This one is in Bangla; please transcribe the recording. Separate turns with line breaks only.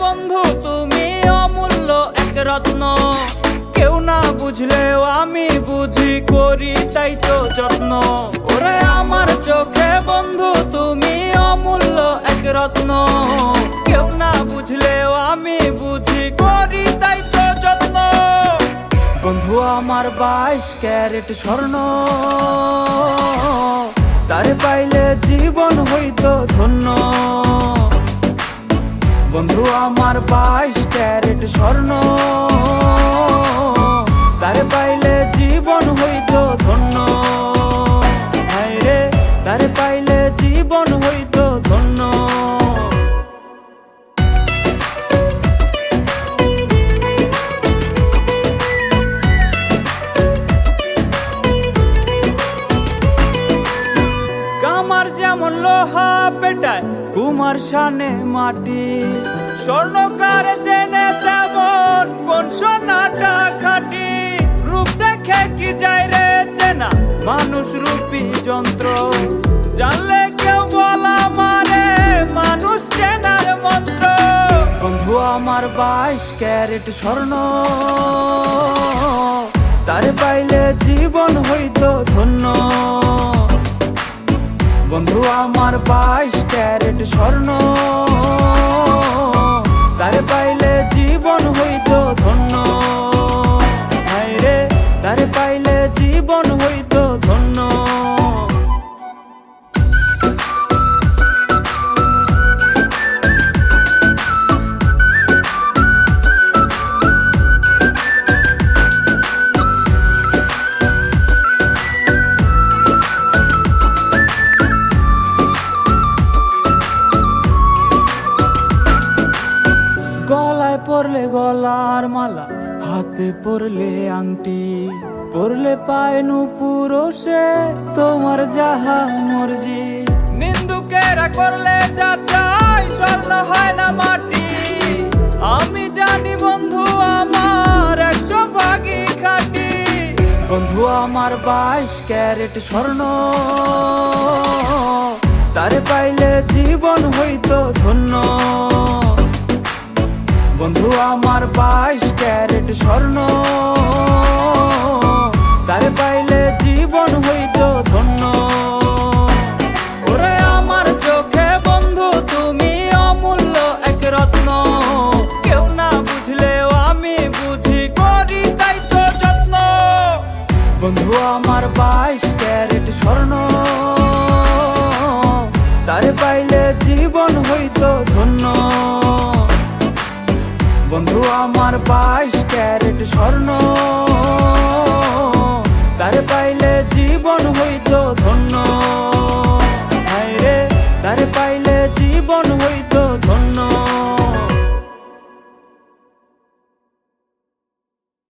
বন্ধু তুমি অমূল্য এক রত্ন, কেউ না বুঝলেও আমি বুঝি, করি তাই তো যত্ন। ওরে আমার চোখে বন্ধু তুমি অমূল্য এক রত্ন, কেউ না বুঝলেও আমি বুঝি, করি তাই তো যত্ন। বন্ধু আমার 22 ক্যারেট স্বর্ণ, তারে পাইলে জীবন হইতো ধন্য। বন্ধু আমার 22 ক্যারেট স্বর্ণ, তারে পাইলে জীবন হইতো ধন্য। হায় রে, তারে পাইলে জীবন হইতো ধন্য। কামার যেমন লোহা পেটায়, কুমার শানে মাটি, স্বর্ণকার চেনে তেমন কোন সোনাটা খাঁটি। রূপ দেখে কি যায় রে চেনা, মানুষ রূপী যন্ত্র, জানলে কেউ বলা মারে মানুষ চেনার মন্ত্র। বন্ধু আমার 22 ক্যারেট স্বর্ণ, তারে পাইলে জীবন হইতো ধন্য। বন্ধু আমার 22 ক্যারেট স্বর্ণ, তারে পাইলে জীবন হইতো ধন্য। হায় রে, তারে পাইলে জীবন হইতো ধন্য। গলায় পরলে গলার মালা, হাতে পরলে আংটি, পরলে পায় নূপুর, সে তোমার যাহা মর্জি। নিন্দুকেরা করলে যা চাই, স্বর্ণ হয় না মাটি। আমি জানি বন্ধু আমার 100 ভাগই খাঁটি। বন্ধু আমার 22 ক্যারেট স্বর্ণ, তারে পাইলে জীবন হইতো ধন্য। বন্ধু আমার 22 ক্যারেট স্বর্ণ, তারে পাইলে জীবন হইতো ধন্য। ওরে আমার চোখে বন্ধু তুমি অমূল্য এক রত্ন, কেউ না বুঝলেও আমি বুঝি, করি তাই তো যত্ন। বন্ধু আমার 22 ক্যারেট স্বর্ণ, তারে পাইলে জীবন হইতো ধন্য। বন্ধু আমার 22 ক্যারেট স্বর্ণ।